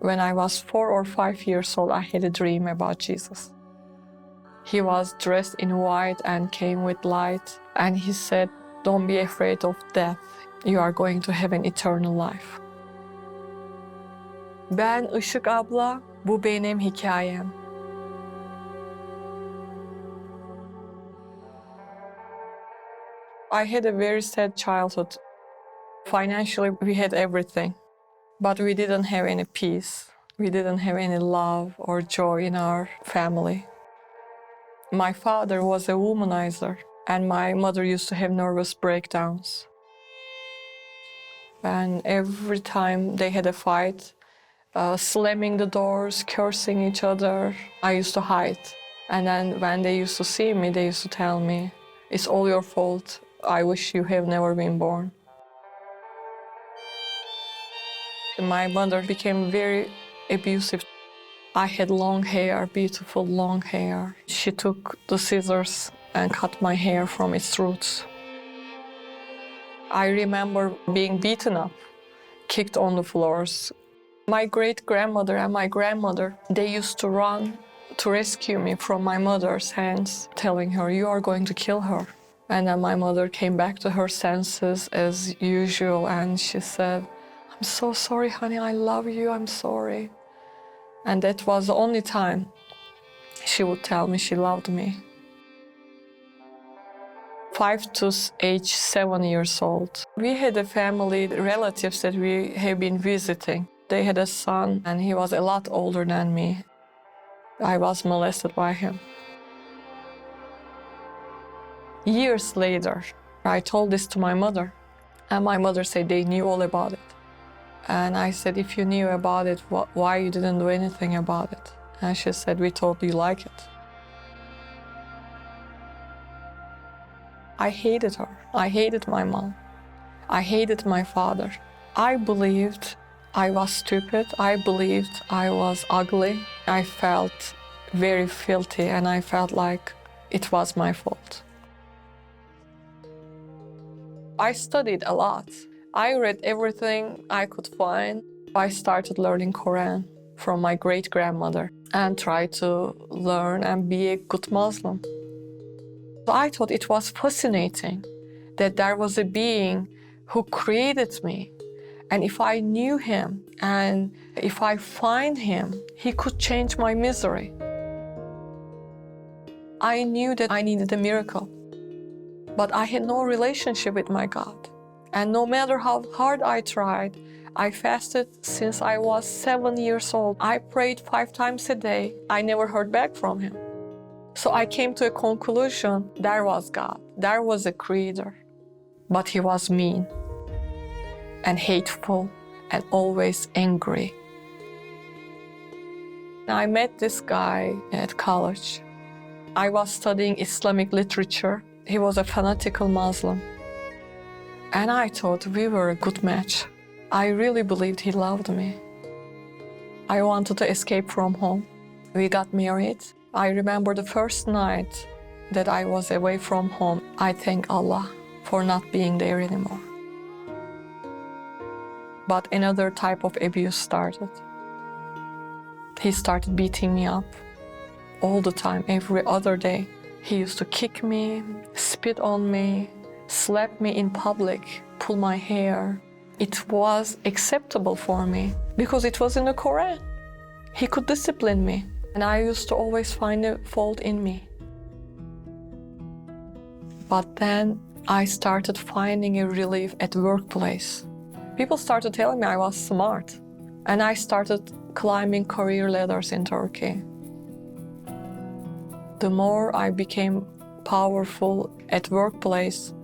When I was 4 or 5 years old, I had a dream about Jesus. He was dressed in white and came with light. And he said, "Don't be afraid of death. You are going to have an eternal life." Ben Işık abla, bu benim hikayem. I had a very sad childhood. Financially, we had everything, but we didn't have any peace. We didn't have any love or joy in our family. My father was a womanizer, and my mother used to have nervous breakdowns. And every time they had a fight, slamming the doors, cursing each other, I used to hide. And then when they used to see me, they used to tell me, "It's all your fault. I wish you have never been born." My mother became very abusive. I had long hair, beautiful long hair. She took the scissors and cut my hair from its roots. I remember being beaten up, kicked on the floors. My great-grandmother and my grandmother, they used to run to rescue me from my mother's hands, telling her, "You are going to kill her." And then my mother came back to her senses as usual, and she said, "I'm so sorry, honey, I love you, I'm sorry." And that was the only time she would tell me she loved me. 5 to age 7 years old. We had a family, relatives that we have been visiting. They had a son, and he was a lot older than me. I was molested by him. Years later, I told this to my mother, and my mother said they knew all about it. And I said, "If you knew about it, why you didn't do anything about it?" And she said, "We thought you like it." I hated her. I hated my mom. I hated my father. I believed I was stupid. I believed I was ugly. I felt very filthy, and I felt like it was my fault. I studied a lot. I read everything I could find. I started learning Quran from my great-grandmother and tried to learn and be a good Muslim. So I thought it was fascinating that there was a being who created me, and if I knew him and if I find him, he could change my misery. I knew that I needed a miracle, but I had no relationship with my God. And no matter how hard I tried, I fasted since I was 7 years old. I prayed 5 times a day. I never heard back from him. So I came to a conclusion, there was God, there was a creator, but he was mean and hateful and always angry. I met this guy at college. I was studying Islamic literature. He was a fanatical Muslim. And I thought we were a good match. I really believed he loved me. I wanted to escape from home. We got married. I remember the first night that I was away from home. I thank Allah for not being there anymore. But another type of abuse started. He started beating me up all the time, every other day. He used to kick me, spit on me, slap me in public, pull my hair. It was acceptable for me because it was in the Quran. He could discipline me, and I used to always find a fault in me. But then I started finding a relief at workplace. People started telling me I was smart, and I started climbing career ladders in Turkey. The more I became powerful at workplace,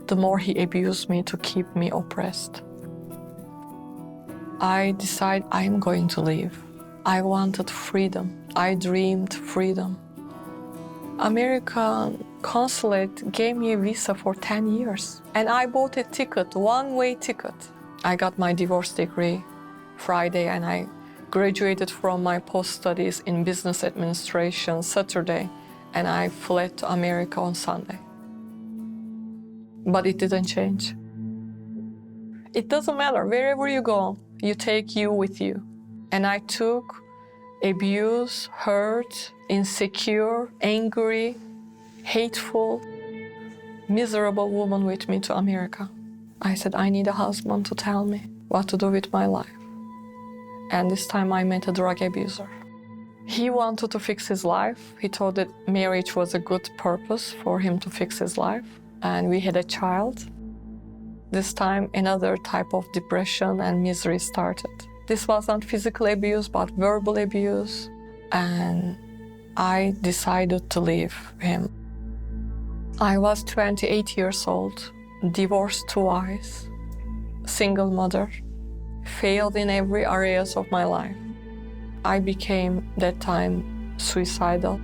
the more he abused me to keep me oppressed. I decided I'm going to leave. I wanted freedom. I dreamed freedom. American consulate gave me a visa for 10 years. And I bought a ticket, one-way ticket. I got my divorce degree Friday, and I graduated from my post-studies in business administration Saturday, and I fled to America on Sunday. But it didn't change. It doesn't matter. Wherever you go, you take you with you. And I took abuse, hurt, insecure, angry, hateful, miserable woman with me to America. I said, I need a husband to tell me what to do with my life. And this time I met a drug abuser. He wanted to fix his life. He thought that marriage was a good purpose for him to fix his life. And we had a child. This time another type of depression and misery started. This wasn't physical abuse, but verbal abuse. And I decided to leave him. I was 28 years old, divorced twice, single mother, failed in every areas of my life. I became, that time, suicidal.